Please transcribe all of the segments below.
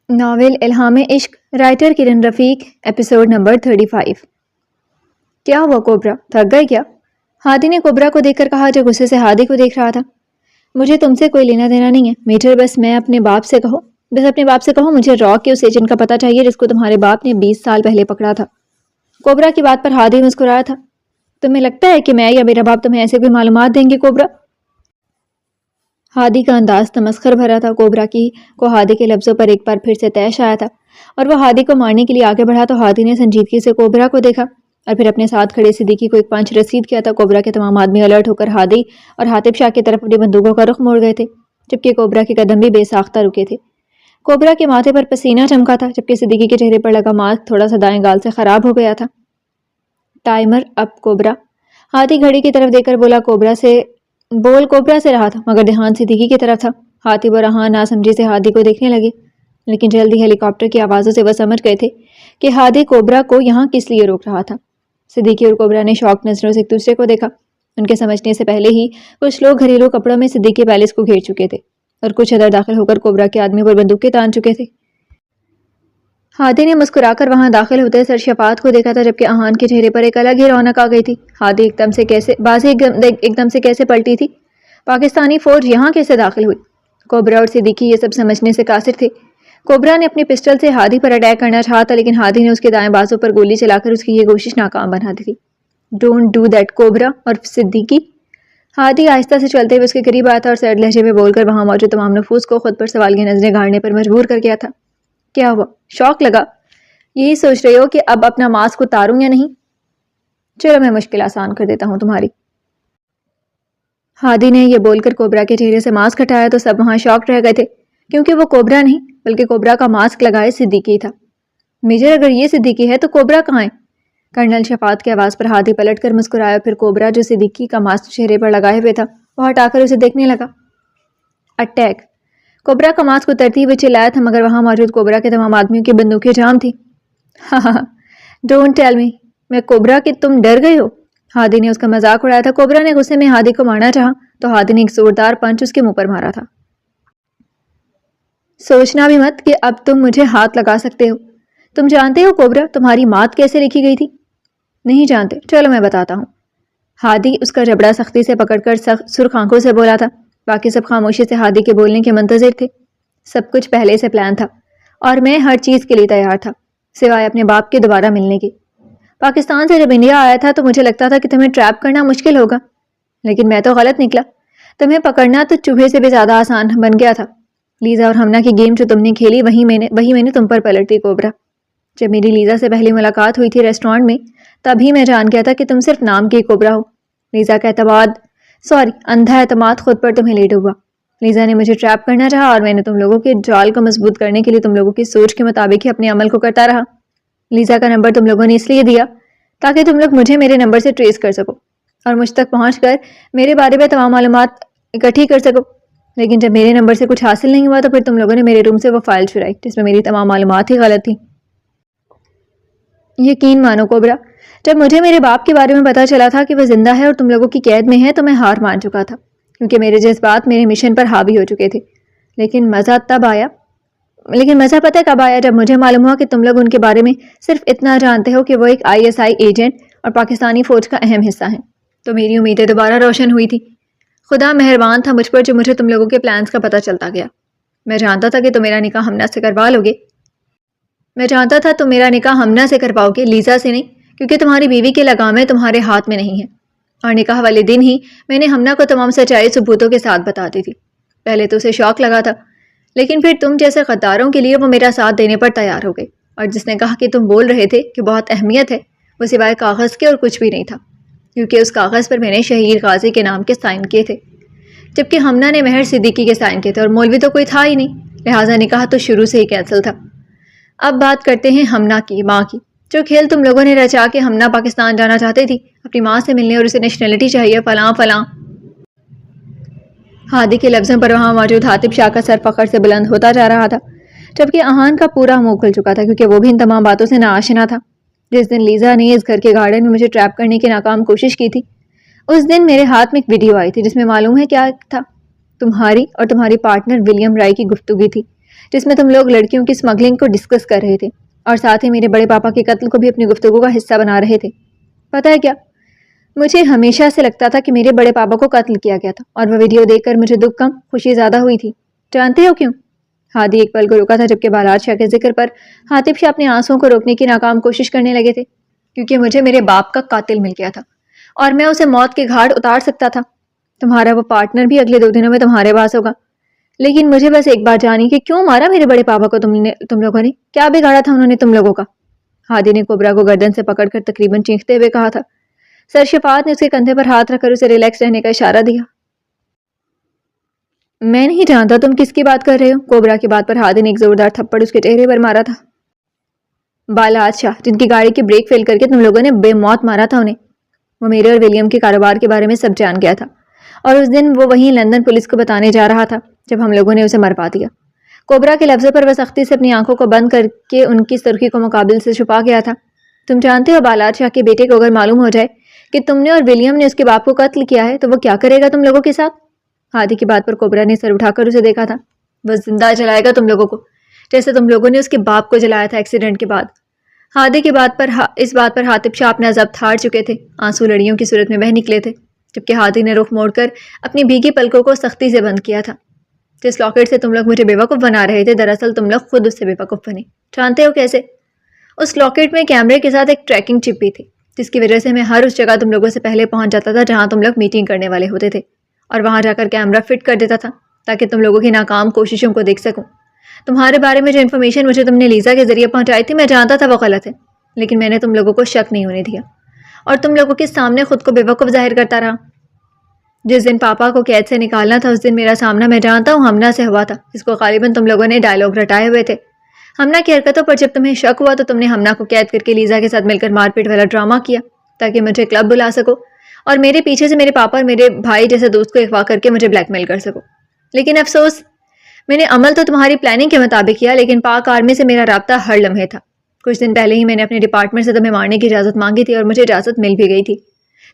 Novel الہام عشق، writer کرن رفیق، ایپیسوڈ نمبر 35۔ کیا ہوا کوبرا، تھک گئے کیا؟ ہادی نے کوبرا کو دیکھ کر کہا جو غصے سے ہادی کو دیکھ رہا تھا۔ مجھے تم سے کوئی لینا دینا نہیں ہے میٹر، بس اپنے باپ سے کہو مجھے راک کے اس ایجنٹ کا پتہ چاہیے جس کو تمہارے باپ نے 20 سال پہلے پکڑا تھا۔ کوبرا کی بات پر ہادی مسکرایا تھا۔ تمہیں لگتا ہے کہ میں یا میرا باپ تمہیں ایسے کوئی معلومات دیں گے کوبرا؟ ہادی کا انداز تمسخر بھرا تھا۔ کوبرا کو ہادی کے لفظوں پر ایک بار پھر سے طیش آیا تھا اور وہ ہادی کو مارنے کے لیے آگے بڑھا تو ہادی نے سنجیدگی سے کوبرا کو دیکھا اور پھر اپنے ساتھ کھڑے صدیقی کو ایک پنچ رسید کیا تھا۔ کوبرا کے تمام آدمی الرٹ ہو کر ہادی اور حاطب شاہ کی طرف اپنی بندوقوں کا رخ موڑ گئے تھے، جبکہ کوبرا کے قدم بھی بے ساختہ رکے تھے۔ کوبرا کے ماتھے پر پسینہ چمکا تھا، جبکہ صدیقی کے چہرے پر لگا ماسک تھوڑا سا دائیں گال سے خراب ہو گیا تھا۔ ٹائمر اپ کوبرا، ہادی گھڑی کی طرف دیکھ کر بولا۔ کوبرا سے رہا تھا مگر دھیان صدیقی کی طرف تھا۔ حاطب اور رہان ناسمجھی سے ہادی کو دیکھنے لگے، لیکن جلدی ہیلی کاپٹر کی آوازوں سے وہ سمجھ گئے تھے کہ ہادی کوبرا کو یہاں کس لیے روک رہا تھا۔ صدیقی اور کوبرا نے شوق نظروں سے ایک دوسرے کو دیکھا۔ ان کے سمجھنے سے پہلے ہی کچھ لوگ گھریلو کپڑوں میں صدیقی پیلس کو گھیر چکے تھے اور کچھ ادھر داخل ہو کر کوبرا کے آدمی پر بندوقیں تان چکے تھے۔ ہادی نے مسکرا کر وہاں داخل ہوتے سرشفات کو دیکھا تھا، جبکہ احان کے چہرے پر ایک الگ ہی رونق آ گئی تھی۔ ہادی ایک دم سے کیسے پلٹی تھی؟ پاکستانی فوج یہاں کیسے داخل ہوئی؟ کوبرا اور صدیقی یہ سب سمجھنے سے قاصر تھے۔ کوبرا نے اپنی پسٹل سے ہادی پر اٹیک کرنا چاہا تھا، لیکن ہادی نے اس کے دائیں بازو پر گولی چلا کر اس کی یہ کوشش ناکام بنا دی تھی۔ ڈونٹ ڈو دیٹ کوبرا اور صدیقی۔ ہادی آہستہ سے چلتے ہوئے اس کے قریب آیا تھا اور سرد لہجے میں بول کر وہاں موجود تمام نفوس کو خود پر سوالیہ نظریں گاڑنے پر مجبور کر گیا تھا۔ کیا ہوا؟ شوق لگا؟ یہی سوچ رہے ہو کہ اب اپنا ماسک اتاروں یا نہیں؟ چلو میں مشکل آسان کر دیتا ہوں تمہاری۔ ہادی نے یہ بول کر کوبرا کے چہرے سے ماسک ہٹایا تو سب وہاں شاک رہ گئے تھے، کیونکہ وہ کوبرا نہیں بلکہ کوبرا کا ماسک لگائے صدیقی تھا۔ میجر، اگر یہ صدیقی ہے تو کوبرا کہاں ہے؟ کرنل شفاعت کی آواز پر ہادی پلٹ کر مسکرایا، پھر کوبرا جو صدیقی کا ماسک چہرے پر لگائے ہوئے تھا وہ ہٹا کر اسے دیکھنے لگا۔ اٹیک! کوبرا کا ماسک اترتے ہوئے چلایا تھا، مگر وہاں موجود کوبرا کے تمام آدمیوں کی بندوقیں جام تھیں۔ ہاں ڈونٹ ٹیل می میں کوبرا کہ تم ڈر گئے ہو۔ ہادی نے اس کا مذاق اڑایا تھا۔ کوبرا نے غصے میں ہادی کو مارنا چاہا تو ہادی نے ایک زوردار پنچ اس کے منہ پر مارا تھا۔ سوچنا بھی مت کہ اب تم مجھے ہاتھ لگا سکتے ہو۔ تم جانتے ہو کوبرا تمہاری مات کیسے لکھی گئی تھی؟ نہیں جانتے؟ چلو میں بتاتا ہوں۔ ہادی اس کا جبڑا سختی سے پکڑ کر سرخ آنکھوں سے بولا تھا۔ باقی سب خاموشی سے ہادی کے بولنے کے منتظر تھے۔ سب کچھ پہلے سے پلان تھا اور میں ہر چیز کے لیے تیار تھا، سوائے اپنے باپ کے دوبارہ ملنے کی۔ پاکستان سے جب انڈیا آیا تھا تو مجھے لگتا تھا کہ تمہیں ٹریپ کرنا مشکل ہوگا، لیکن میں تو غلط نکلا۔ تمہیں پکڑنا تو چوہے سے بھی زیادہ آسان بن گیا تھا۔ لیزا اور ہمنا کی گیم جو تم نے کھیلی وہی میں نے تم پر پلٹ دی کوبرا۔ جب میری لیزا سے پہلی ملاقات ہوئی تھی ریسٹورانٹ میں، تبھی میں جان گیا تھا کہ تم صرف نام کی کوبرا ہو۔ لیزا کا اندھا اعتماد خود پر تمہیں لے ڈوبا۔ لیزا نے مجھے ٹریپ کرنا چاہا اور میں نے تم لوگوں کے جال کو مضبوط کرنے کے لیے تم لوگوں کی سوچ کے مطابق ہی اپنے عمل کو کرتا رہا۔ لیزا کا نمبر تم لوگوں نے اس لیے دیا تاکہ تم لوگ مجھے میرے نمبر سے ٹریس کر سکو اور مجھ تک پہنچ کر میرے بارے میں تمام معلومات اکٹھی کر سکو۔ لیکن جب میرے نمبر سے کچھ حاصل نہیں ہوا تو پھر تم لوگوں نے میرے روم سے وہ فائل چرائی جس میں میری تمام معلومات ہی غلط تھیں۔ یقین مانو کوبرا، جب مجھے میرے باپ کے بارے میں پتا چلا تھا کہ وہ زندہ ہے اور تم لوگوں کی قید میں ہے تو میں ہار مان چکا تھا، کیونکہ میرے جذبات میرے مشن پر حاوی ہو چکے تھے۔ لیکن مزہ پتہ کب آیا؟ جب مجھے معلوم ہوا کہ تم لوگ ان کے بارے میں صرف اتنا جانتے ہو کہ وہ ایک ISI ایجنٹ اور پاکستانی فوج کا اہم حصہ ہیں، تو میری امیدیں دوبارہ روشن ہوئی تھی۔ خدا مہربان تھا مجھ پر جو مجھے تم لوگوں کے پلانز کا پتہ چلتا گیا۔ میں جانتا تھا کہ تم میرا نکاح ہمنا سے کروا لوگے۔ میں جانتا تھا تم میرا نکاح ہمنا سے کرواؤ گے، لیزا سے نہیں، کیونکہ تمہاری بیوی کے لگامیں تمہارے ہاتھ میں نہیں ہیں۔ اور نکاح والے دن ہی میں نے ہمنا کو تمام سچائی ثبوتوں کے ساتھ بتا دی تھی۔ پہلے تو اسے شوق لگا تھا، لیکن پھر تم جیسے غداروں کے لیے وہ میرا ساتھ دینے پر تیار ہو گئے، اور جس نے کہا کہ تم بول رہے تھے کہ بہت اہمیت ہے، وہ سوائے کاغذ کے اور کچھ بھی نہیں تھا، کیونکہ اس کاغذ پر میں نے شہیر غازی کے نام کے سائن کیے تھے، جبکہ ہمنا نے مہر صدیقی کے سائن کیے تھے، اور مولوی تو کوئی تھا ہی نہیں، لہٰذا نکاح تو شروع سے ہی کینسل تھا۔ اب بات کرتے ہیں ہمنا کی ماں کی۔ جو کھیل تم لوگوں نے رچا کے ہمنا پاکستان جانا چاہتی تھی اپنی ماں سے ملنے اور اسے نیشنلٹی چاہیے فلاں فلاں۔ ہادی کے لفظوں پر وہاں موجود حاطب شاہ کا سر فخر سے بلند ہوتا جا رہا تھا، جبکہ احان کا پورا منہ کھل چکا تھا، کیونکہ وہ بھی ان تمام باتوں سے ناآشنا تھا۔ جس دن لیزا نے اس گھر کے گارڈن میں مجھے ٹریپ کرنے کی ناکام کوشش کی تھی، اس دن میرے ہاتھ میں ایک ویڈیو آئی تھی جس میں معلوم ہے کیا تھا؟ تمہاری اور تمہاری پارٹنر ولیم رائے کی گفتگو تھی، جس میں تم لوگ لڑکیوں کی اسمگلنگ کو ڈسکس کر رہے تھے اور ساتھ ہی میرے بڑے پاپا کے قتل کو بھی اپنی گفتگو کا حصہ بنا رہے تھے۔ پتہ ہے کیا، مجھے ہمیشہ سے لگتا تھا کہ میرے بڑے پاپا کو قتل کیا گیا تھا، اور وہ ویڈیو دیکھ کر مجھے دکھ کم خوشی زیادہ ہوئی تھی۔ جانتے ہو کیوں؟ ہادی ایک پل کو رکا تھا، جبکہ بالار شاہ کے ذکر پر حاطب شاہ اپنے آنسوں کو روکنے کی ناکام کوشش کرنے لگے تھے۔ کیونکہ مجھے میرے باپ کا قاتل مل گیا تھا اور میں اسے موت کے گھاٹ اتار سکتا تھا۔ تمہارا وہ پارٹنر بھی اگلے 2 دنوں میں تمہارے پاس ہوگا، لیکن مجھے بس ایک بات جانی کہ کیوں مارا میرے بڑے پاپا کو تم لوگوں نے؟ کیا بگاڑا تھا انہوں نے تم لوگوں کا؟ ہادی نے کوبرا کو گردن سے پکڑ کر تقریباً چیختے ہوئے کہا تھا۔ سر شفاعت نے اس کے کندھے پر ہاتھ رکھ کر اسے ریلیکس رہنے کا اشارہ دیا۔ میں نہیں جانتا تم کس کی بات کر رہے ہو۔ کوبرا کی بات پر ہادی نے ایک زوردار تھپڑ اس کے چہرے پر مارا تھا۔ بالار شاہ، جن کی گاڑی کی بریک فیل کر کے تم لوگوں نے بے موت مارا تھا انہیں۔ وہ میرے اور ولیم کے کاروبار کے بارے میں سب جان گیا تھا، اور اس دن وہ وہیں لندن پولیس کو بتانے جا رہا تھا جب ہم لوگوں نے اسے مروا دیا۔ کوبرا کے لفظوں پر وہ سختی سے اپنی آنکھوں کو بند کر کے ان کی سرخی کو مقابل سے چھپا گیا تھا۔ تم جانتے ہو بالار شاہ کے بیٹے کو اگر معلوم ہو جائے کہ تم نے اور ولیم نے اس کے باپ کو قتل کیا ہے تو وہ کیا کرے گا تم لوگوں کے ساتھ؟ ہادی کی بات پر کوبرا نے سر اٹھا کر اسے دیکھا تھا۔ وہ زندہ جلائے گا تم لوگوں کو، جیسے تم لوگوں نے اس کے باپ کو جلایا تھا ایکسیڈنٹ کے بعد۔ ہادی کی بات پر اس بات پر حاطب شاہ اپنا ضبط ہار چکے تھے، آنسو لڑیوں کی صورت میں بہہ نکلے تھے، جبکہ ہادی نے رخ موڑ کر اپنی بھیگی پلکوں کو سختی سے بند کیا تھا۔ جس لاکٹ سے تم لوگ مجھے بیوقوف بنا رہے تھے، دراصل تم لوگ خود اس سے بیوقوف بنے۔ جانتے ہو کیسے؟ اس لاکٹ میں کیمرے کے ساتھ ایک ٹریکنگ چپ بھی تھی، جس کی وجہ سے میں ہر اس جگہ تم لوگوں سے پہلے پہنچ جاتا تھا جہاں تم لوگ میٹنگ کرنے والے ہوتے تھے، اور وہاں جا کر کیمرہ فٹ کر دیتا تھا تاکہ تم لوگوں کی ناکام کوششوں کو دیکھ سکوں۔ تمہارے بارے میں جو انفارمیشن مجھے تم نے لیزا کے ذریعے پہنچائی تھی، میں جانتا تھا وہ غلط ہے، لیکن میں نے تم لوگوں کو شک نہیں ہونے دیا اور تم لوگوں کے سامنے خود کو بیوقوف ظاہر کرتا رہا۔ جس دن پاپا کو قید سے نکالنا تھا، اس دن میرا سامنا میں جانتا ہوں ہمنا سے ہوا تھا، جس کو غالباً تم لوگوں نے ڈائلاگ رٹائے ہوئے تھے۔ ہمنا کی حرکتوں پر جب تمہیں شک ہوا تو تم نے ہمنا کو قید کر کے لیزا کے ساتھ مل کر مار پیٹ والا ڈرامہ کیا تاکہ مجھے کلب بلا سکو اور میرے پیچھے سے میرے پاپا اور میرے بھائی جیسے دوست کو اغوا کر کے مجھے بلیک میل کر سکو۔ لیکن افسوس، میں نے عمل تو تمہاری پلاننگ کے مطابق کیا، لیکن پاک آرمی سے میرا رابطہ ہر لمحے تھا۔ کچھ دن پہلے ہی میں نے اپنے ڈپارٹمنٹ سے تمہیں مارنے کی اجازت مانگی تھی اور مجھے اجازت مل بھی گئی تھی،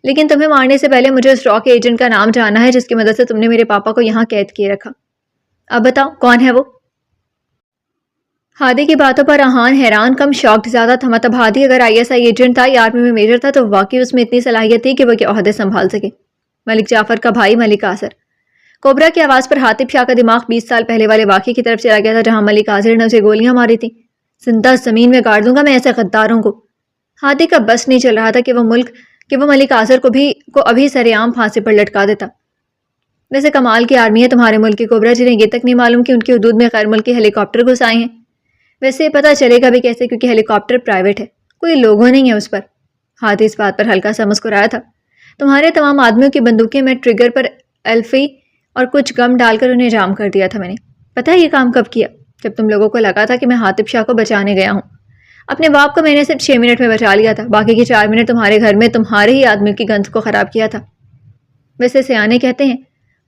لیکن تمہیں مارنے سے پہلے مجھے اس راک ایجنٹ کا نام جاننا ہے جس کی مدد سے تم نے میرے پاپا کو یہاں قید کیے رکھا۔ اب بتاؤ کون ہے وہ؟ ہادی کی باتوں پر احان حیران کم شاکڈ زیادہ تھا۔ مطلب ہادی اگر ISI ایجنٹ تھا یا آرمی میں میجر تھا تو واقعی اس میں اتنی صلاحیت تھی کہ وہ عہدے سنبھال سکے۔ ملک جعفر کا بھائی ملک آصر۔ کوبرا کی آواز پر حاطب شاہ کا دماغ 20 سال پہلے والے واقعے کی طرف چلا گیا تھا جہاں ملک آصر نے اسے گولیاں ماری تھیں۔ زندہ زمین میں گاڑ دوں گا میں ایسے غداروں کو۔ ہادی کا بس نہیں چل رہا تھا کہ وہ ملک آصر کو ابھی سر عام پھانسی پر لٹکا دیتا۔ ویسے کمال کی آرمی ہے تمہارے ملک کی کوبرا، جنہیں یہ تک نہیں معلوم کہ ان کی حدود میں غیر ملکی ہیلی کاپٹر گھس آئے ہیں۔ ویسے پتہ چلے گا بھی کیسے، کیونکہ ہیلی کاپٹر پرائیویٹ ہے، کوئی لوگو نہیں ہے اس پر۔ ہادی اس بات پر ہلکا سا مسکرایا تھا۔ تمہارے تمام آدمیوں کی بندوقیں میں ٹریگر پر ایلفی اور کچھ گم ڈال کر انہیں جام کر دیا تھا میں نے۔ پتہ ہے یہ کام کب کیا؟ جب تم لوگوں کو لگا تھا کہ میں حاطب شاہ کو بچانے گیا ہوں۔ اپنے باپ کو میں نے صرف 6 منٹ میں بچا لیا تھا، باقی کے 4 منٹ تمہارے گھر میں تمہارے ہی آدمیوں کی گند کو خراب کیا تھا۔ ویسے سیانے کہتے ہیں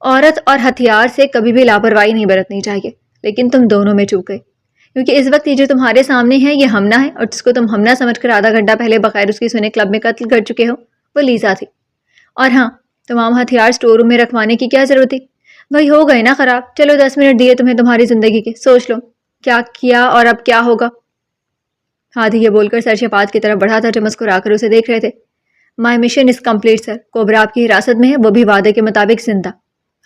عورت اور ہتھیار سے کبھی بھی لاپرواہی نہیں برتنی چاہیے، لیکن تم دونوں میں چوک گئے، کیونکہ اس وقت یہ جو تمہارے سامنے ہے یہ ہمنا ہے، اور جس کو تم ہمنا سمجھ کر آدھا گھنٹہ پہلے بغیر اس کی سنے کلب میں قتل کر چکے ہو وہ لیزا تھی۔ اور ہاں، تمام ہتھیار اسٹور روم میں رکھوانے کی کیا ضرورت تھی؟ وہی ہو گئے نا خراب۔ چلو 10 منٹ دیے تمہیں تمہاری زندگی کے، سوچ لو کیا کیا اور اب کیا ہوگا۔ ہادی یہ بول کر سر شفاعت کی طرف بڑھا تھا جو مسکرا کر اسے دیکھ رہے تھے۔ My mission is complete sir, cobra آپ کی حراست میں ہے، وہ بھی وعدے کے مطابق زندہ۔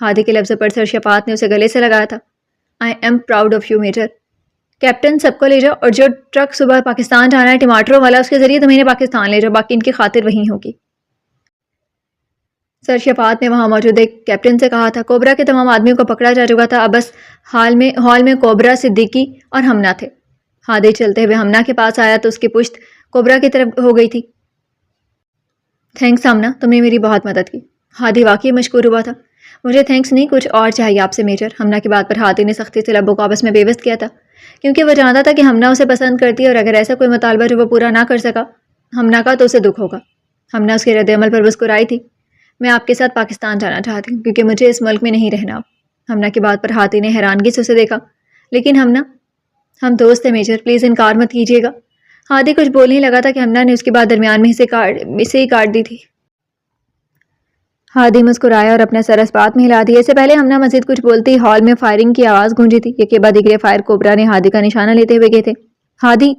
ہادی کے لفظ پر سر شفاعت نے اسے گلے سے لگایا تھا۔ I am proud of you major. Captain سب کو لے جاؤ، اور جو ٹرک صبح پاکستان جانا ہے ٹماٹروں والا، اس کے ذریعے تمہیں پاکستان لے جاؤ، باقی ان کی خاطر وہیں ہوگی۔ سر شفاعت نے وہاں موجود ایک کیپٹن سے کہا تھا۔ کوبرا کے تمام آدمیوں کو پکڑا جا چکا تھا، اب بس ہال میں کوبرا، صدیقی اور ہمنا تھے۔ ہادی چلتے ہوئے ہمنا کے پاس آیا تو اس کی پشت کوبرا کی طرف ہو گئی تھی۔ تھینکس ہمنا، تم نے میری بہت مدد کی۔ ہادی واقعی مشکور ہوا تھا۔ مجھے تھینکس نہیں، کچھ اور چاہیے آپ سے میجر۔ ہمنا کی بات پر ہادی نے سختی سے لبوں کو آپس میں پیوست کیا تھا، کیونکہ وہ جانتا تھا کہ ہمنا اسے پسند کرتی ہے اور اگر ایسا کوئی مطالبہ جو وہ پورا نہ کر سکا ہمنا کا تو اسے دکھ ہوگا۔ ہمنا اس کے رد عمل پر مسکرائی تھی۔ میں آپ کے ساتھ پاکستان جانا چاہتی ہوں کیونکہ مجھے اس ملک میں نہیں رہنا۔ ہمنا کی بات پر ہادی نے حیرانگی سے اسے دیکھا۔ لیکن ہمنا، ہم دوست ہیں میجر، پلیز انکار مت کیجیے گا۔ ہادی کچھ بولنے لگا تھا کہ ہمنا نے اس کی بات درمیان میں اسے ہی کاٹ دی تھی۔ ہادی مسکرایا اور اپنا سر اسبات میں ہلا دیا۔ اس سے پہلے ہمنا مزید کچھ بولتی ہال میں فائرنگ کی آواز گونجی تھی۔ ایک کے بعد دیگرے فائر کوبرا نے ہادی کا نشانہ لیتے ہوئے گئے تھے۔ ہادی!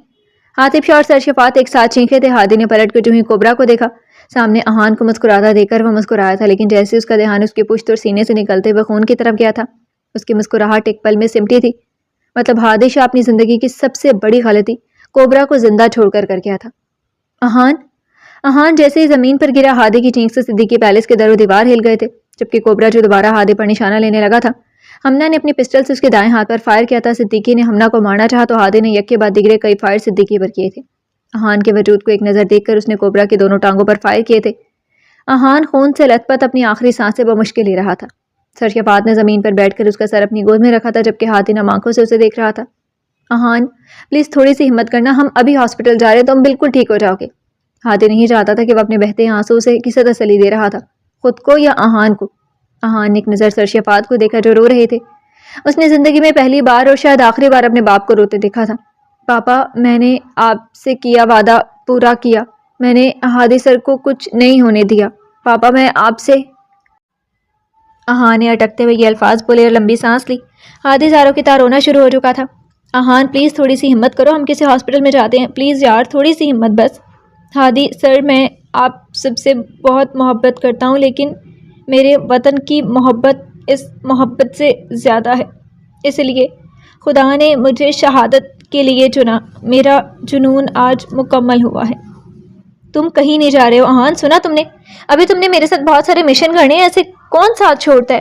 عاطف شاہ اور سرشفات ایک ساتھ چیخے تھے۔ ہادی نے پلٹ کر جو ہی کوبرا کو دیکھا، سامنے احان کو مسکراتا دیکھ کر وہ مسکرایا تھا، لیکن جیسے اس کا دھیان اس کی پشت اور سینے سے نکلتے ہوئے خون کی طرف گیا تھا، اس کی مسکراہٹ ایک پل میں سمٹی تھی۔ مطلب ہادی شاہ اپنی زندگی کی سب سے بڑی غلطی کوبرا کو زندہ چھوڑ کر گیا تھا۔ احان! احان! جیسے ہی زمین پر گرا، ہادی کی چینخ سے صدیقی پیلس کے در و دیوار ہل گئے تھے، جبکہ کوبرا جو دوبارہ ہادی پر نشانہ لینے لگا تھا، ہمنا نے اپنی پسٹل سے اس کے دائیں ہاتھ پر فائر کیا تھا۔ صدیقی نے ہمنا کو مارنا چاہا تو ہادی نے یک کے بعد دیگرے کئی فائر صدیقی پر کیے تھے۔ احان کے وجود کو ایک نظر دیکھ کر اس نے کوبرا کی دونوں ٹانگوں پر فائر کیے تھے۔ احان خون سے لت پت اپنی آخری سانسیں بمشکل لے رہا تھا۔ سرشفات نے زمین پر بیٹھ کر اس کا سر اپنی گود میں رکھا تھا، جبکہ ہادی نم آنکھوں سے اسے دیکھ رہا تھا۔ احان پلیز تھوڑی سی ہمت کرنا، ہم ابھی ہاسپٹل جا رہے ہیں، تم بالکل ٹھیک ہو جاؤ گے۔ ہادی نہیں چاہتا تھا کہ وہ اپنے بہتے آنسوں سے کسے تسلی دے رہا تھا، خود کو یا احان کو۔ احان نے ایک نظر سرشفات کو دیکھا جو رو رہے تھے۔ اس نے زندگی میں پہلی بار اور شاید آخری بار اپنے باپ کو روتے دیکھا تھا۔ پاپا، میں نے آپ سے کیا وعدہ پورا کیا، میں نے ہادی سر کو کچھ نہیں ہونے دیا، پاپا میں آپ سے۔ احان نے اٹکتے ہوئے یہ الفاظ بولے اور لمبی سانس لی۔ ہادی زاروں کی طرح رونا شروع ہو چکا تھا۔ احان پلیز تھوڑی سی ہمت کرو، ہم کسی ہاسپٹل میں جاتے ہیں، پلیز یار تھوڑی سی ہمت بس۔ ہادی سر میں آپ سب سے بہت محبت کرتا ہوں، لیکن میرے وطن کی محبت اس محبت سے زیادہ ہے، اس لیے خدا نے مجھے شہادت کے لیے چنا، میرا جنون آج مکمل ہوا ہے۔ تم کہیں نہیں جا رہے ہو احان، سنا تم نے؟ ابھی تم نے میرے ساتھ بہت سارے مشن کرنے ہیں، ایسے کون ساتھ چھوڑتا ہے؟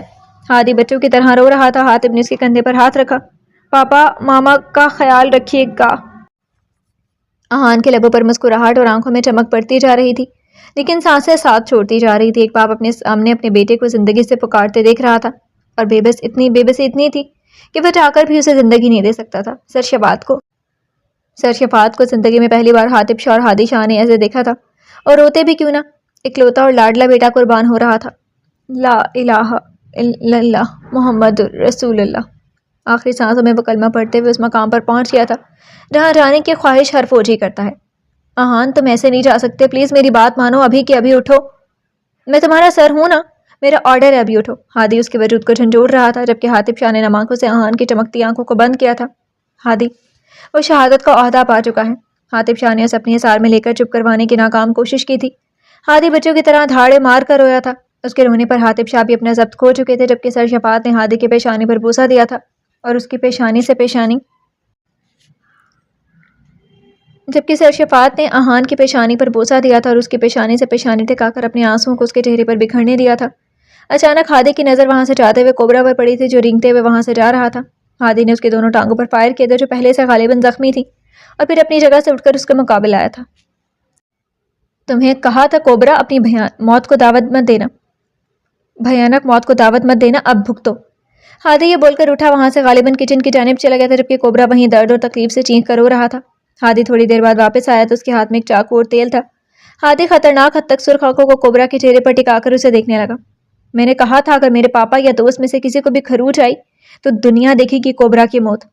ہادی بچوں کی طرح رو رہا تھا۔ عاطف نے اس کے کندھے پر ہاتھ رکھا۔ پاپا ماما کا خیال رکھیے گا۔ احان کے لبوں پر مسکراہٹ اور آنکھوں میں چمک پڑتی جا رہی تھی، لیکن سانسیں ساتھ چھوڑتی جا رہی تھی۔ ایک باپ اپنے سامنے اپنے بیٹے کو زندگی سے پکارتے دیکھ رہا تھا، اور بے بسی اتنی تھی کہ وہ چاہ کر بھی اسے زندگی نہیں دے سکتا تھا۔ سرشفات کو زندگی میں پہلی بار عاطف شاہ اور ہادی شاہ نے ایسے دیکھا تھا، اور روتے بھی کیوں نہ، اکلوتا اور لاڈلا بیٹا قربان ہو رہا تھا۔ لا الہ الا اللہ محمد رسول اللہ۔ آخری سانسوں میں وہ کلمہ پڑھتے ہوئے اس مقام پر پہنچ گیا تھا جہاں جانے کی خواہش ہر فوجی کرتا ہے۔ احان تم ایسے نہیں جا سکتے، پلیز میری بات مانو، ابھی کہ ابھی اٹھو، میں تمہارا سر ہوں نا، میرا آرڈر ہے ابھی اٹھو۔ ہادی اس کے وجود کو جھنجھوڑ رہا تھا، جبکہ عاطف شاہ نے نم آنکھوں سے احان کی چمکتی آنکھوں کو بند کیا تھا۔ ہادی وہ شہادت کا عہدہ پا چکا ہے۔ عاطف شاہ نے اسے اپنی حصار میں لے کر چپ کروانے کی ناکام کوشش کی تھی۔ ہادی بچوں کی طرح دھاڑے مار کر رویا تھا۔ اس کے رونے پر عاطف شاہ بھی اپنا ضبط کھو چکے تھے، جبکہ سرشفات نے ہادی کی پیشانی پر بوسہ دیا تھا اور اس کی پیشانی سے پیشانی ٹکا کر اپنے آنسوؤں کو اس کے چہرے پر بکھرنے دیا تھا۔ اچانک ہادی کی نظر وہاں سے جاتے ہوئے کوبرا پر پڑی تھی، جو رینگتے ہوئے وہاں سے جا رہا تھا۔ ہادی نے اس کے دونوں ٹانگوں پر فائر کیے تھے، جو پہلے سے غالباً زخمی تھی، اور پھر اپنی جگہ سے اٹھ کر اس کے مقابل آیا تھا۔ تمہیں کہا تھا کوبرا، اپنی بھیانک موت کو دعوت مت دینا، اب بھگتو۔ ہادی یہ بول کر اٹھا، وہاں سے غالباً کچن کی جانب چلا گیا تھا، جبکہ کوبرا وہیں درد اور تکلیف سے چینخ کر رو رہا تھا۔ ہادی تھوڑی دیر بعد واپس آیا تو اس کے ہاتھ میں ایک چاقو اور تیل تھا۔ ہادی خطرناک حد تک سرخ آنکھوں کو کوبرا کے چہرے پر ٹکا کر اسے دیکھنے لگا۔ میں نے کہا تھا اگر میرے پاپا یا دوست میں سے کسی کو بھی خروچ آئی تو دنیا دیکھے گی کوبرا کی موت۔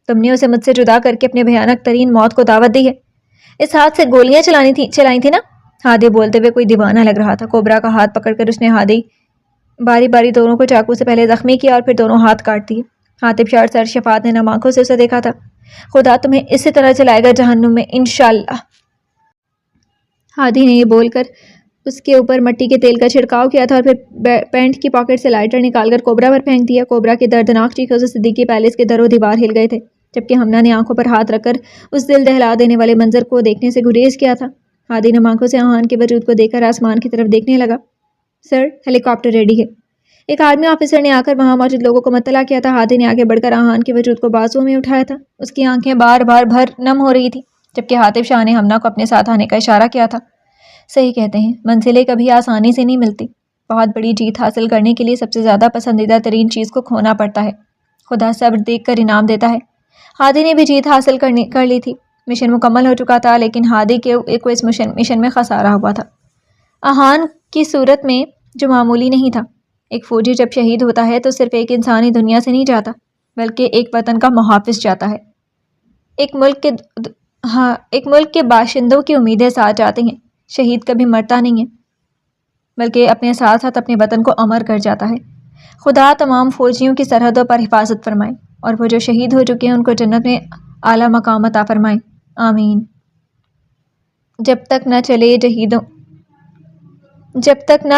تم نے اسے مجھ سے جدا کر کے اپنے بھیانک ترین موت کو دعوت دی ہے۔ اس ہاتھ سے گولیاں چلائی تھی نا؟ ہادی بولتے ہوئے کوئی دیوانہ لگ رہا تھا۔ کوبرا کا ہاتھ پکڑ کر اس نے ہادی باری باری دونوں کو چاقو سے پہلے زخمی کیا اور پھر دونوں ہاتھ کاٹ دیے۔ عاطف شاہ اور سرشفات نے نم آنکھوں سے اسے دیکھا تھا۔ خدا تمہیں اسی طرح چلائے گا جہنم میں انشاءاللہ۔ ہادی نے یہ بول کر اس کے اوپر مٹی کے تیل کا چھڑکاؤ کیا تھا اور پھر پینٹ کی پاکٹ سے لائٹر نکال کر کوبرا پر پھینک دیا۔ کوبرا کی دردناک چیخوں سے صدیقی پیلس کے در و دیوار ہل گئے تھے، جبکہ ہمنا نے آنکھوں پر ہاتھ رکھ کر اس دل دہلا دینے والے منظر کو دیکھنے سے گریز کیا تھا۔ ہادی نم آنکھوں سے احان کے وجود کو دیکھ کر آسمان کی طرف دیکھنے لگا۔ سر، ہیلی کاپٹر ریڈی ہے۔ ایک آرمی آفیسر نے آ کر وہاں موجود لوگوں کو مطلع کیا تھا۔ ہادی نے آگے بڑھ کر احان کے وجود کو بازوؤں میں اٹھایا تھا۔ اس کی آنکھیں بار بار بھر نم ہو رہی تھی، جبکہ عاطف شاہ نے ہمنا کو اپنے ساتھ آنے کا اشارہ کیا تھا۔ صحیح کہتے ہیں، منزلیں کبھی آسانی سے نہیں ملتی۔ بہت بڑی جیت حاصل کرنے کے لیے سب سے زیادہ پسندیدہ ترین چیز کو کھونا پڑتا ہے۔ خدا صبر دیکھ کر انعام دیتا ہے۔ ہادی نے بھی جیت حاصل کر لی تھی۔ مشن مکمل ہو چکا تھا، لیکن ہادی کو اس مشن میں خسارہ ہوا تھا، احان کی صورت میں، جو معمولی نہیں تھا۔ ایک فوجی جب شہید ہوتا ہے تو صرف ایک انسانی دنیا سے نہیں جاتا، بلکہ ایک وطن کا محافظ جاتا ہے۔ ایک ملک کے باشندوں کی امیدیں ساتھ جاتی ہیں۔ شہید کبھی مرتا نہیں ہے، بلکہ اپنے ساتھ ساتھ اپنے وطن کو امر کر جاتا ہے۔ خدا تمام فوجیوں کی سرحدوں پر حفاظت فرمائے اور وہ جو شہید ہو چکے ہیں ان کو جنت میں اعلیٰ مقام عطا فرمائے، آمین۔ جب تک نہ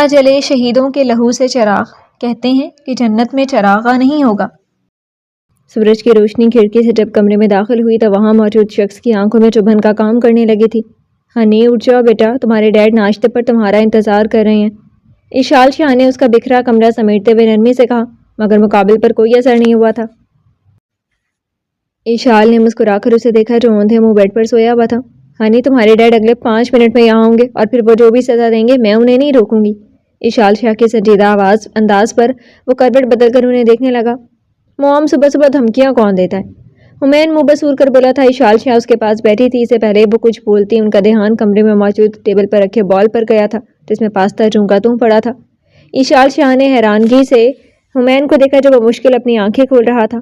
جلے شہیدوں کے لہو سے چراغ، کہتے ہیں کہ جنت میں چراغاں نہیں ہوگا۔ سورج کی روشنی کھڑکی سے جب کمرے میں داخل ہوئی تو وہاں موجود شخص کی آنکھوں میں چبھن کا کام کرنے لگی تھی۔ ہنی اٹھ جاؤ بیٹا، تمہارے ڈیڈ ناشتے پر تمہارا انتظار کر رہے ہیں۔ اشال شاہ نے اس کا بکھرا کمرہ سمیٹتے ہوئے نرمی سے کہا، مگر مقابل پر کوئی اثر نہیں ہوا تھا۔ اشال نے مسکرا کر اسے دیکھا جو اوندھے منہ بیڈ پر سویا ہوا تھا۔ ہنی تمہارے ڈیڈ اگلے 5 منٹ میں یہاں ہوں گے اور پھر وہ جو بھی سزا دیں گے میں انہیں نہیں روکوں گی۔ اشال شاہ کے سنجیدہ انداز پر وہ کروٹ بدل کر انہیں دیکھنے لگا۔ موم صبح صبح دھمکیاں کون دیتا ہے؟ حمین منہ بسور کر بولا تھا۔ اشال شاہ اس کے پاس بیٹھی تھی، اس سے پہلے وہ کچھ بولتی ان کا دھیان کمرے میں موجود ٹیبل پر رکھے بال پر گیا تھا جس میں پاستا چونکا پڑا تھا۔ اشال شاہ نے حیرانگی سے حمین کو دیکھا جب وہ مشکل اپنی آنکھیں کھول رہا تھا۔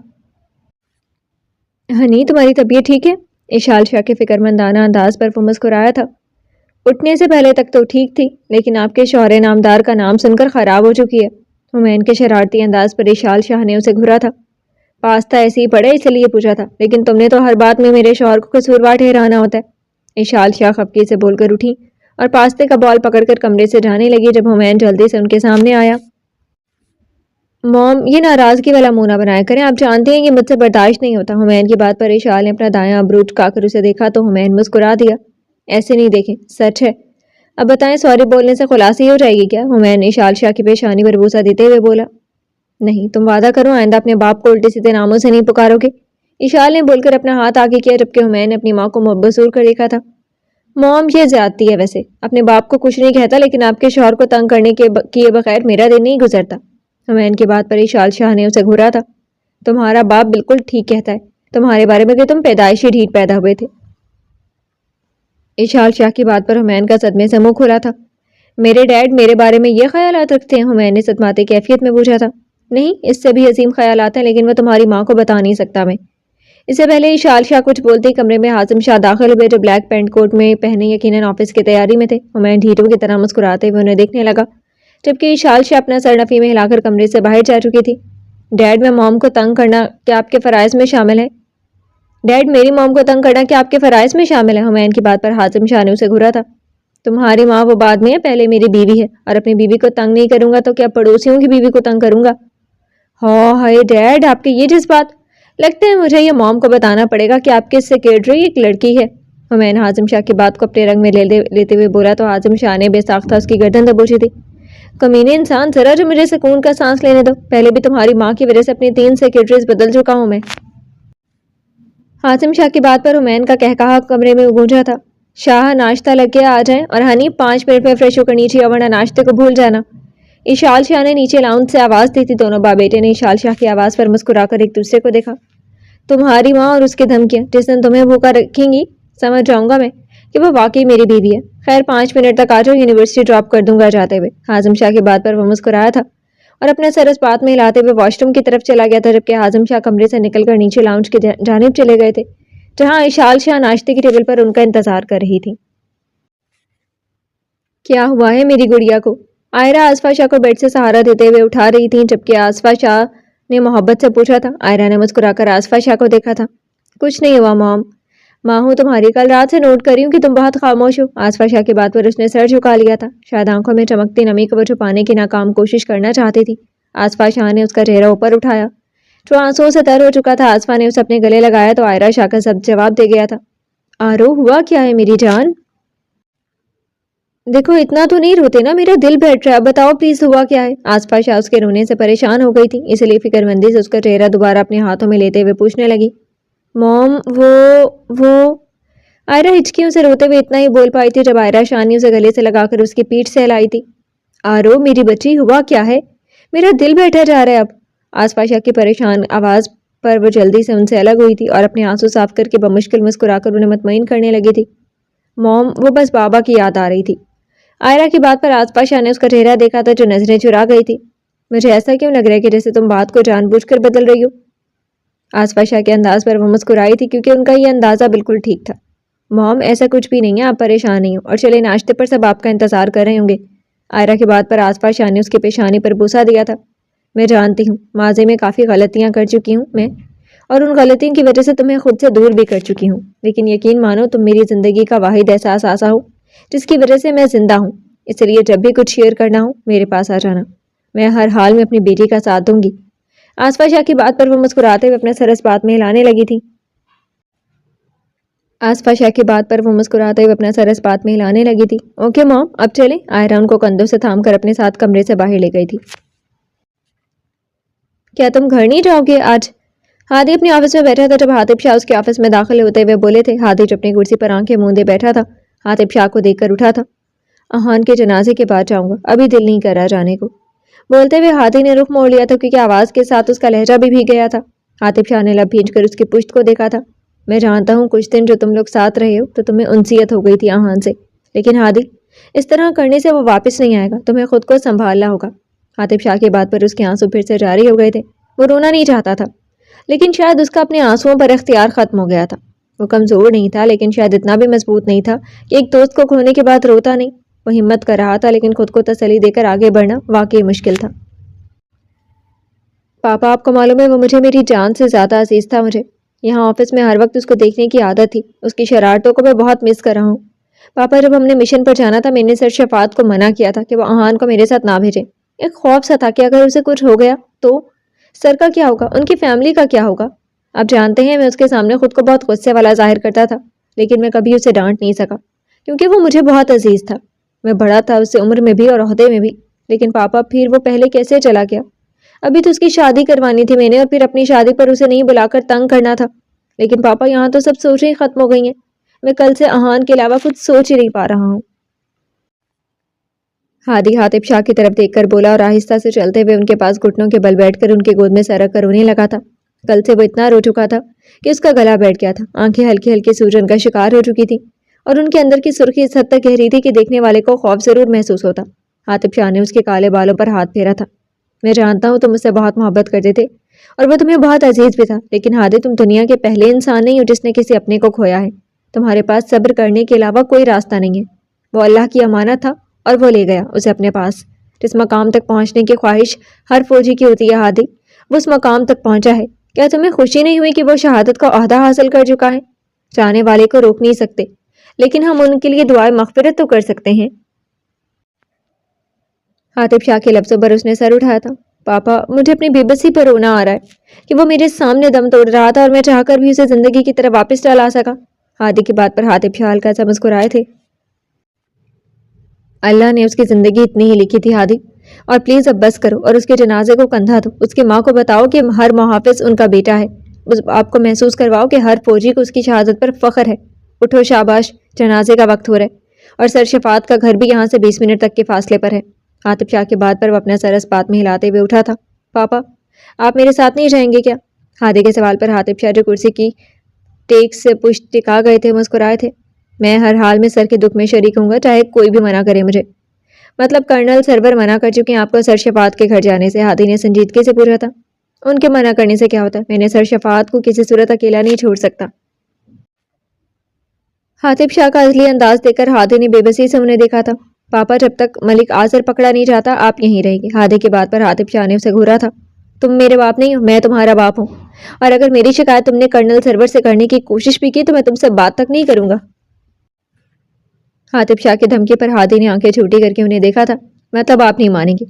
ہنی تمہاری طبیعت ٹھیک ہے؟ اشال شاہ کے فکرمندانہ انداز پر وہ مسکرایا تھا۔ اٹھنے سے پہلے تک تو ٹھیک تھی، لیکن آپ کے شوہر نامدار کا نام سن کر خراب ہو چکی ہے۔ حمین کے شرارتی انداز پر اشال شاہ نے اسے گھورا تھا۔ پاستا ایسے ہی پڑے اس لیے پوچھا تھا، لیکن تم نے تو ہر بات میں میرے شوہر کو قصوروار ٹھہرانا ہوتا ہے۔ اشال شاہ خفگی سے بول کر اٹھی اور پاستے کا بال پکڑ کر کمرے سے جانے لگی جب حمین جلدی سے ان کے سامنے آیا۔ موم، یہ ناراضگی والا منہ نہ بنایا کریں، آپ جانتے ہیں یہ مجھ سے برداشت نہیں ہوتا۔ حمین کی بات پر اشال نے اپنا دایاں ابرو جھکا کر اسے دیکھا تو حمین مسکرا دیا۔ ایسے نہیں دیکھیں، سچ ہے۔ اب بتائیں سوری بولنے سے خلاصی ہو جائے گی کیا؟ حمین اشال شاہ کی پیشانی پر بوسہ دیتے ہوئے بولا۔ نہیں، تم وعدہ کرو آئندہ اپنے باپ کو الٹے سیدھے ناموں سے نہیں پکارو گے۔ اشال نے بول کر اپنا ہاتھ آگے کیا جبکہ حمین نے اپنی ماں کو مبسور کر دیکھا تھا۔ موم، یہ زیادتی ہے ویسے، اپنے باپ کو کچھ نہیں کہتا لیکن آپ کے شوہر کو تنگ کرنے کے کیے بغیر میرا دن نہیں گزرتا۔ حمین کی بات پر اشال شاہ نے اسے گھورا تھا۔ تمہارا باپ بالکل ٹھیک کہتا ہے تمہارے بارے میں کہ تم پیدائشی ڈھیٹ پیدا ہوئے تھے۔ اشال شاہ کی بات پر حمین کا صدمے سے منہ کھلا تھا۔ میرے ڈیڈ میرے بارے میں یہ خیالات رکھتے ہیں؟ حمین نے صدماتی کیفیت میں پوچھا تھا۔ نہیں، اس سے بھی عظیم خیالات ہیں لیکن وہ تمہاری ماں کو بتا نہیں سکتا میں۔ اس سے پہلے اشال شاہ کچھ بولتے کمرے میں حازم شاہ داخل ہوئے جو بلیک پینٹ کوٹ میں پہنے یقیناً آفس کی تیاری میں تھے۔ حمین ڈھیٹوں کی طرح مسکراتے ہوئے انہیں دیکھنے لگا جبکہ اشال شاہ اپنا سر نفی میں ہلا کر کمرے سے باہر جا چکی تھی۔ ڈیڈ میں موم کو تنگ کرنا کیا آپ کے فرائض میں شامل ہے؟ ڈیڈ میری موم کو تنگ کرنا کیا آپ کے فرائض میں شامل ہے؟ حمین کی بات پر حازم شاہ نے اسے گھورا تھا۔ تمہاری ماں وہ بعد میں ہے، پہلے میری بیوی ہے، اور اپنی بیوی کو تنگ نہیں کروں گا تو کیا پڑوسیوں کی بیوی کو تنگ کروں گا؟ ہائے ڈیڈ، آپ کے یہ جذبات! لگتا ہے مجھے یہ موم کو بتانا پڑے گا کہ آپ کے سیکرٹری ایک لڑکی ہے۔ حمین حازم شاہ کی بات کو اپنے رنگ میں لیتے ہوئے بولا تو حازم شاہ نے بے ساختہ اس کی گردن دبوچی تھی۔ کمینے انسان، ذرا جو مجھے سکون کا سانس لینے دو، پہلے بھی تمہاری ماں کی وجہ سے اپنی 3 سیکرٹریز بدل چکا ہوں میں۔ حازم شاہ کی بات پر حمین کا کہکہا کمرے میں گونجا تھا۔ شاہ ناشتہ لگ گیا، آ جائیں، اور ہنی 5 منٹ میں فریش ہو کر نیچے ورنہ ناشتے کو بھول جانا۔ اشال شاہ نے نیچے لاؤنج سے آواز دی تھی۔ دونوں باپ بیٹے نے اشال شاہ کی آواز پر مسکرا کر ایک دوسرے کو دیکھا۔ تمہاری ماں اور اس کی دھمکیاں، جس دن تمہیں بھوکا رکھیں گی سمجھ جاؤں گا میں کہ وہ واقعی میری بیوی ہے۔ خیر 5 منٹ تک آ جاؤ، یونیورسٹی ڈراپ کر دوں گا جاتے ہوئے۔ حازم شاہ کی بات پر وہ مسکرایا تھا اور اپنا سر اس بات میں ہلاتے ہوئے واش روم کی طرف چلا گیا تھا جبکہ حازم شاہ کمرے سے نکل کر نیچے لاؤنج کی جانب چلے گئے تھے جہاں اشال شاہ ناشتے کی ٹیبل پر ان کا انتظار کر رہی تھی۔ کیا ہوا ہے میری گڑیا کو؟ آئرہ آصفہ شاہ کو بیڈ سے سہارا دیتے ہوئے اٹھا رہی تھیں جبکہ آصفہ شاہ نے محبت سے پوچھا تھا۔ آئرہ نے مسکرا کر آصفہ شاہ کو دیکھا تھا۔ کچھ نہیں ہوا موم، ماں ہوں تمہاری، کل رات سے نوٹ کر رہی ہوں کہ تم بہت خاموش ہو۔ آصفہ شاہ کی بات پر اس نے سر جھکا لیا تھا، شاید آنکھوں میں چمکتی نمی کو وہ چھپانے کی ناکام کوشش کرنا چاہتی تھی۔ آصفہ شاہ نے اس کا چہرہ اوپر اٹھایا جو آنسوؤں سے تر ہو چکا تھا۔ آصفہ نے اسے اپنے گلے لگایا تو آئرہ شاہ کا سب جواب دے گیا تھا۔ آرو، ہوا کیا ہے میری جان؟ دیکھو اتنا تو نہیں روتے نا، میرا دل بیٹھ رہا ہے، بتاؤ پلیز ہوا کیا ہے؟ آصفہ شاہ اس کے رونے سے پریشان ہو گئی تھی، اس لیے فکر مندی سے اس کا چہرہ دوبارہ اپنے ہاتھوں میں لیتے ہوئے پوچھنے لگی۔ موم، وہ آئرہ ہچکیوں سے روتے ہوئے اتنا ہی بول پائی تھی جب آئرہ شاہ نے اسے گلے سے لگا کر اس کی پیٹھ سے ہلائی تھی۔ آرو میری بچی، ہوا کیا ہے؟ میرا دل بیٹھا جا رہا ہے اب۔ آصفہ شاہ کی پریشان آواز پر وہ جلدی سے ان سے الگ ہوئی تھی اور اپنے آنسو صاف کر کے بمشکل مسکرا کر انہیں مطمئن کرنے لگی تھی۔ موم، وہ بس بابا کی یاد آ رہی تھی۔ آئرہ کی بات پر آصفہ شاہ نے اس کا چہرہ دیکھا تھا جو نظریں چرا گئی تھی۔ مجھے ایسا کیوں لگ رہا ہے کہ جیسے تم بات کو جان بوجھ کر بدل رہی ہو؟ آصفہ شاہ کے انداز پر وہ مسکرائی تھی کیونکہ ان کا یہ اندازہ بالکل ٹھیک تھا۔ موم، ایسا کچھ بھی نہیں ہے، آپ پریشان نہیں ہو، اور چلے ناشتے پر سب آپ کا انتظار کر رہے ہوں گے۔ آئرہ کی بات پر آصفہ شاہ نے اس کی پیشانی پر بوسہ دیا تھا۔ میں جانتی ہوں ماضی میں کافی غلطیاں کر چکی ہوں میں، اور ان غلطیوں کی وجہ سے تمہیں خود سے دور بھی کر چکی ہوں، لیکن یقین مانو تم میری زندگی کا واحد احساس آسا ہو جس کی وجہ سے میں زندہ ہوں، اس لیے جب بھی کچھ شیئر کرنا ہو میرے پاس آ جانا، میں ہر حال میں اپنی بیٹی کا ساتھ دوں گی۔ آصفہ شاہ کی بات پر وہ مسکراتے ہوئے اپنا سر اس بات میں ہلانے لگی تھی۔ آصفہ شاہ کی بات پر وہ مسکراتے ہوئے اپنا سر اس بات میں ہلانے لگی تھی۔ اوکے موم اب چلیں، آئرہ ان کو کندھوں سے تھام کر اپنے ساتھ کمرے سے باہر لے گئی تھی۔ کیا تم گھر نہیں جاؤ گے آج؟ ہادی اپنے آفس میں بیٹھا تھا جب حاتب شاہ اس کے آفس میں داخل ہوتے ہوئے بولے تھے۔ ہادی جو اپنی کرسی پر آنکھیں موندے بیٹھا تھا حاتب شاہ کو دیکھ کر اٹھا تھا۔ احان کے جنازے کے بعد جاؤں گا، ابھی دل نہیں کر رہا جانے کو۔ بولتے ہوئے ہادی نے رخ موڑ لیا تھا کیونکہ آواز کے ساتھ اس کا لہجہ بھی بھیگ گیا تھا۔ حاتب شاہ نے لب بھینچ کر اس کی پشت کو دیکھا تھا۔ میں جانتا ہوں کچھ دن جو تم لوگ ساتھ رہے ہو تو تمہیں انسیت ہو گئی تھی احان سے، لیکن ہادی اس طرح کرنے سے وہ واپس نہیں آئے گا، تمہیں خود کو سنبھالنا ہوگا۔ حاتب شاہ کی بات پر اس کے آنسو پھر سے جاری ہو گئے تھے۔ وہ رونا نہیں چاہتا تھا، لیکن شاید اس کا اپنے آنسوؤں پر اختیار ختم ہو گیا تھا۔ وہ کمزور نہیں تھا، لیکن شاید اتنا بھی مضبوط نہیں تھا کہ ایک دوست کو کھونے کے بعد روتا نہیں۔ وہ ہمت کر رہا تھا، لیکن خود کو تسلی دے کر آگے بڑھنا واقعی مشکل تھا۔ پاپا آپ کو معلوم ہے وہ مجھے میری جان سے زیادہ عزیز تھا۔ مجھے یہاں آفس میں ہر وقت اس کو دیکھنے کی عادت تھی، اس کی شرارتوں کو میں بہت مس کر رہا ہوں۔ پاپا جب ہم نے مشن پر جانا تھا میں نے سر شفاعت کو منع کیا تھا کہ وہ احان کو میرے ساتھ نہ بھیجے۔ ایک خوف سا تھا کہ اگر اسے کچھ ہو گیا تو سر کا کیا ہوگا، ان کی فیملی کا کیا ہوگا۔ آپ جانتے ہیں میں اس کے سامنے خود کو بہت غصے والا ظاہر کرتا تھا، لیکن میں کبھی اسے ڈانٹ نہیں سکا کیونکہ وہ مجھے بہت عزیز تھا۔ میں بڑا تھا اس سے عمر میں بھی اور عہدے میں بھی، لیکن پاپا پھر وہ پہلے کیسے چلا گیا؟ ابھی تو اس کی شادی کروانی تھی میں نے، اور پھر اپنی شادی پر اسے نہیں بلا کر تنگ کرنا تھا۔ لیکن پاپا یہاں تو سب سوچیں ہی ختم ہو گئی ہیں، میں کل سے احان کے علاوہ کچھ سوچ ہی نہیں پا رہا ہوں۔ ہادی حاتب شاہ کی طرف دیکھ کر بولا اور آہستہ سے چلتے ہوئے ان کے پاس گھٹنوں کے بل بیٹھ کر ان کی گود میں سر رکھ کر رونے لگا تھا۔ کل سے وہ اتنا رو چکا تھا کہ اس کا گلا بیٹھ گیا تھا، آنکھیں ہلکی ہلکی سوجن کا شکار ہو چکی تھی اور ان کے اندر کی سرخی اس حد تک گہری تھی کہ دیکھنے والے کو خوف ضرور محسوس ہوتا۔ حاتب شاہ نے اس کے کالے بالوں پر ہاتھ پھیرا تھا۔ میں جانتا ہوں تم اس سے بہت محبت کرتے تھے اور وہ تمہیں بہت عزیز بھی تھا، لیکن ہادی تم دنیا کے پہلے انسان نہیں ہو جس نے کسی اپنے کو کھویا ہے۔ تمہارے پاس صبر کرنے کے علاوہ کوئی راستہ نہیں ہے۔ وہ اللہ کی امانت تھا اور وہ لے گیا اسے اپنے پاس۔ جس مقام تک پہنچنے کی خواہش ہر فوجی کی ہوتی ہے ہادی، وہ اس مقام تک پہنچا ہے۔ کیا تمہیں خوشی نہیں ہوئی کہ وہ شہادت کا عہدہ حاصل کر چکا ہے؟ چاہنے والے کو روک نہیں سکتے، لیکن ہم ان کے لیے دعائے مغفرت تو کر سکتے ہیں۔ حاتب شاہ کے لفظوں پر اس نے سر اٹھایا تھا۔ پاپا مجھے اپنی بے بسی پر رونا آ رہا ہے کہ وہ میرے سامنے دم توڑ رہا تھا اور میں چاہ کر بھی اسے زندگی کی طرف واپس لا سکا۔ ہادی کی بات پر حاتب شاہ ہلکا سا مسکرائے تھے۔ اللہ نے اس کی زندگی اتنی ہی لکھی تھی ہادی، اور پلیز اب بس کرو اور اس کے جنازے کو کندھا دو۔ اس کی ماں کو بتاؤ کہ ہر محافظ ان کا بیٹا ہے، اس آپ کو محسوس کرواؤ کہ ہر فوجی کو اس کی شہادت پر فخر ہے۔ اٹھو شاباش، جنازے کا وقت ہو رہا ہے اور سر شفاعت کا گھر بھی یہاں سے 20 منٹ تک کے فاصلے پر ہے۔ حاتب شاہ کی بات پر وہ اپنا سر اس بات میں ہلاتے ہوئے اٹھا تھا۔ پاپا آپ میرے ساتھ نہیں جائیں گے کیا؟ ہادی کے سوال پر حاتب شاہ جو کرسی کی ٹیک سے پشت ٹکا گئے تھے مسکرائے تھے۔ میں ہر حال میں سر کے دکھ میں شریک ہوں گا، چاہے کوئی بھی منع کرے مجھے۔ مطلب کرنل سرور منع کر چکے ہیں آپ کو سر شفاعت کے گھر جانے سے؟ ہادی نے سنجیدگی سے پوچھا تھا۔ ان کے منع کرنے سے کیا ہوتا ہے؟ میں نے سر شفاعت کو کسی صورت اکیلا نہیں چھوڑ سکتا۔ حاتب شاہ کا ازلی انداز دیکھ کر ہادی نے بے بسی سے انہیں دیکھا تھا۔ پاپا جب تک ملک آزر پکڑا نہیں جاتا آپ یہیں رہیں گے۔ ہادی کی بات پر حاتب شاہ نے اسے گھورا تھا۔ تم میرے باپ نہیں ہو، میں تمہارا باپ ہوں، اور اگر میری شکایت تم نے کرنل سرور سے کرنے کی کوشش بھی کی تو میں تم سے بات تک نہیں کروں گا۔ حاتب شاہ کی دھمکی پر ہادی نے آنکھیں چھوٹی کر کے انہیں دیکھا تھا۔ مطلب آپ نہیں مانیں گے؟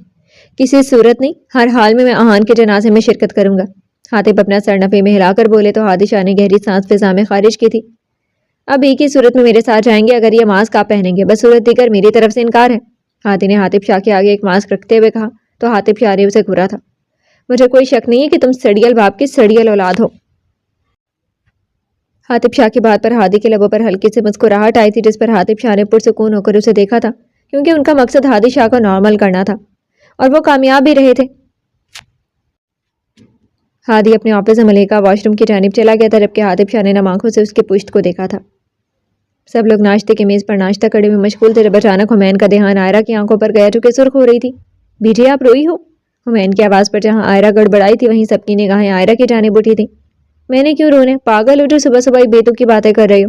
کسی صورت نہیں، ہر حال میں احان کے جنازے میں شرکت کروں گا۔ حاتب اپنا سر نفے میں ہلا کر بولے تو ہادی شاہ نے گہری سانس فضا میں خارج کی تھی۔ اب ایک ہی صورت میں میرے ساتھ جائیں گے اگر یہ ماسک آپ پہنیں گے، بس صورت دیگر میری طرف سے انکار ہے۔ ہادی نے حاتب شاہ کے آگے ایک ماسک رکھتے ہوئے کہا تو حاتب شاہ نے اسے گھورا تھا۔ مجھے کوئی شک نہیں ہے کہ تم سڑیل باپ کی سڑیل اولاد ہو۔ حاتب شاہ کی بات پر ہادی کے لبوں پر ہلکی سے مسکراہٹ آئی تھی، جس پر حاتب شاہ نے پرسکون ہو کر اسے دیکھا تھا، کیونکہ ان کا مقصد ہادی شاہ کو نارمل کرنا تھا اور وہ کامیاب بھی رہے تھے۔ ہادی اپنے آفس عملے کا واش روم کی جانب چلا گیا تھا، جبکہ حاتب شاہ نے نم آنکھوں سے اس کی پشت کو دیکھا تھا۔ سب لوگ ناشتے کی میز پر ناشتہ کرنے میں مشغول تھے جب اچانک حمین کا دھیان آئرہ کی آنکھوں پر گیا جو کہ سرخ ہو رہی تھی۔ بیٹی آپ روئی ہو؟ حمین کی آواز پر جہاں آئرہ گڑبڑائی تھی وہیں سب کی نگاہیں آئرہ کی جانب اٹھی تھیں۔ میں نے کیوں رونے؟ پاگل ہو جو صبح صبح ہی بیتو کی باتیں کر رہی ہو؟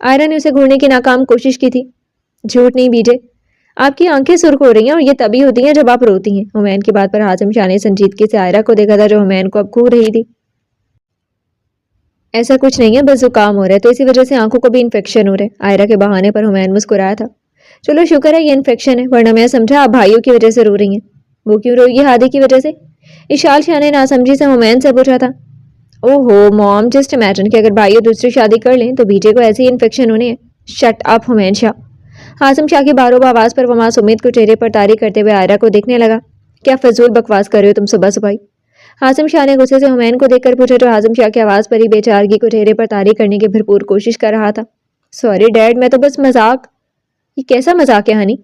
آئرہ نے اسے گھورنے کی ناکام کوشش کی تھی۔ جھوٹ نہیں بیجے، آپ کی آنکھیں سرخ ہو رہی ہیں اور یہ تبھی ہوتی ہیں جب آپ روتی ہیں۔ حمین کی بات پر حازم شاہ نے سنجیدگی سے عائرہ کو دیکھا تھا جو حمین کو اب گھور رہی تھی۔ ایسا کچھ نہیں ہے، بس زکام ہو رہا ہے تو اسی وجہ سے آنکھوں کو بھی انفیکشن ہو رہا ہے۔ عائرہ کے بہانے پر حمین مسکرایا تھا۔ چلو شکر ہے یہ انفیکشن ہے، ورنہ میں سمجھا آپ بھائیوں کی وجہ سے رو رہی ہیں۔ وہ کیوں روئے گی ہادی کی وجہ سے؟ اشال شاہ نے ناسمجھی سے حمین سے پوچھا تھا۔ او ہو موم، جسٹ امیجن کہ اگر بھائیوں دوسری شادی کر لیں تو بیجے کو ایسے ہی انفیکشن ہونے ہیں۔ شٹ اپ حمین شاہ۔ حازم شاہ کی بارو آواز پر وہ معصومیت کو چہرے پر طاری کرتے ہوئے عائرہ کو دیکھنے لگا۔ کیا فضول بکواس کر رہے ہو تم صبح صبح ہی؟ حازم شاہ نے غصے سے حمین کو دیکھ کر پوچھا جو حازم شاہ کی آواز پر ہی بے چارگی کو چہرے پر طاری کرنے کی بھرپور کوشش کر رہا تھا۔ سوری ڈیڈ، میں تو بس مذاق۔ یہ کیسا مذاق ہے ہنی؟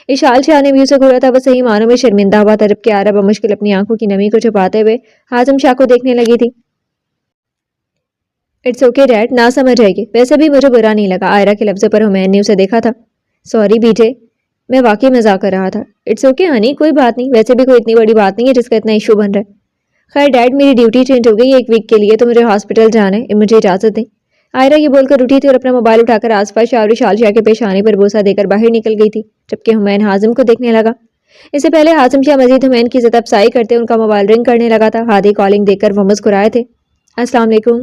اشال شاہ نے بھی اسے گھورا تھا، وہ صحیح معنوں میں شرمندہ ہوا تھا جبکہ عائرہ بمشکل اپنی آنکھوں کی نمی کو چھپاتے ہوئے حازم شاہ کو دیکھنے لگی تھی۔ اٹس اوکے ڈیڈ، نہ سمجھ آئے گی، ویسے بھی مجھے برا نہیں لگا۔ عائرہ کے لفظ پر حمین نے اسے دیکھا تھا۔ سوری بیجے، میں واقعی مذاق کر رہا تھا۔ اٹس اوکے ہنی، کوئی بات نہیں، ویسے بھی کوئی اتنی بڑی بات نہیں ہے جس کا اتنا ایشو بن رہا ہے۔ خیر ڈیڈ، میری ڈیوٹی چینج ہو گئی 1 ویک کے لیے تو مجھے ہاسپٹل جانا ہے، مجھے اجازت دیں۔ عائرہ یہ بول کر اٹھی تھی اور اپنا موبائل اٹھا کر آصفہ شاہ اور اشال شاہ کے پیش آنے پر بوسہ دے کر باہر نکل گئی تھی جبکہ حمین حازم کو دیکھنے لگا۔ اس سے پہلے حازم شاہ مزید حمین کی عزت افزائی کرتے ان کا موبائل رنگ کرنے لگا تھا۔ ہادی کالنگ دیکھ کر وہ مسکرائے تھے۔ السلام علیکم۔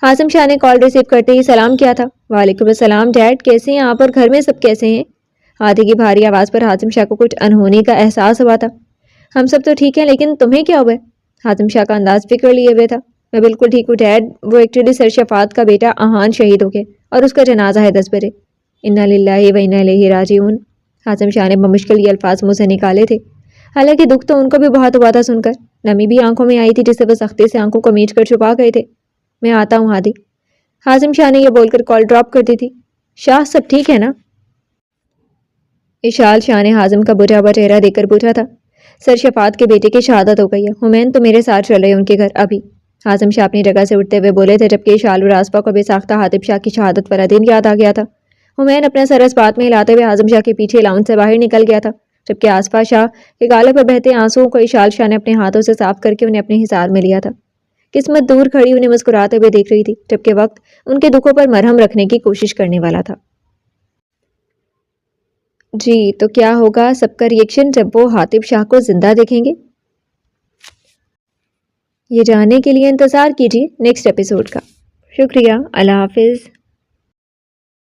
حازم شاہ نے کال ریسیو کرتے ہی سلام کیا تھا۔ وعلیکم السلام ڈیڈ، کیسے ہیں آپ اور گھر میں سب کیسے ہیں؟ ہادی کی بھاری آواز پر حازم شاہ کو کچھ انہونی کا احساس ہوا تھا۔ ہم سب تو ٹھیک ہیں، لیکن تمہیں کیا ہوا ہے؟ حازم شاہ کا انداز فکر لیے ہوئے تھا۔ میں بالکل ٹھیک ہوں ڈیڈ، وہ ایکچولی سر شفاعت کا بیٹا احان شہید ہو گیا اور اس کا جنازہ ہے 10 بجے۔ انا للہ و انا الیہ راجعون۔ حازم شاہ نے بمشکل یہ الفاظ منہ سے نکالے تھے، حالانکہ دکھ تو ان کو بھی بہت ہوا تھا سن کر۔ نمی بھی آنکھوں میں آئی تھی جس سے وہ سختی سے آنکھوں کو میچ کر چھپا گئے تھے۔ میں آتا ہوں ہادی۔ حازم شاہ نے یہ بول کر کال ڈراپ کر دی تھی۔ شاہ سب ٹھیک ہے نا؟ اشال شاہ نے حازم کا بجھا ہوا چہرہ دیکھ کر پوچھا تھا۔ سر شفاعت کے بیٹے کی شہادت ہو گئی ہے، حمین تو میرے ساتھ چل رہے ہیں ان کے گھر ابھی۔ حازم شاہ اپنی جگہ سے اٹھتے ہوئے بولے تھے جبکہ اشال اور آصفہ کو بے ساختہ حاتب شاہ کی شہادت والا دن یاد آ گیا تھا۔ حمین اپنا سر اس بات میں ہلاتے ہوئے حازم شاہ کے پیچھے لاؤنج سے باہر نکل گیا تھا جبکہ آصفہ شاہ کے گالے پر بہتے آنسوؤں کو اشال شاہ نے اپنے ہاتھوں سے صاف کر کے انہیں اپنے حصار میں لیا تھا۔ قسمت دور کھڑی انہیں مسکراتے ہوئے دیکھ رہی تھی جبکہ وقت ان کے دکھوں پر مرہم رکھنے کی کوشش کرنے والا تھا۔ جی تو کیا ہوگا سب کا ریئیکشن جب وہ حاتب شاہ کو زندہ دیکھیں گے؟ یہ جاننے کے لیے انتظار کیجیے نیکسٹ ایپیسوڈ کا۔ شکریہ، اللہ حافظ۔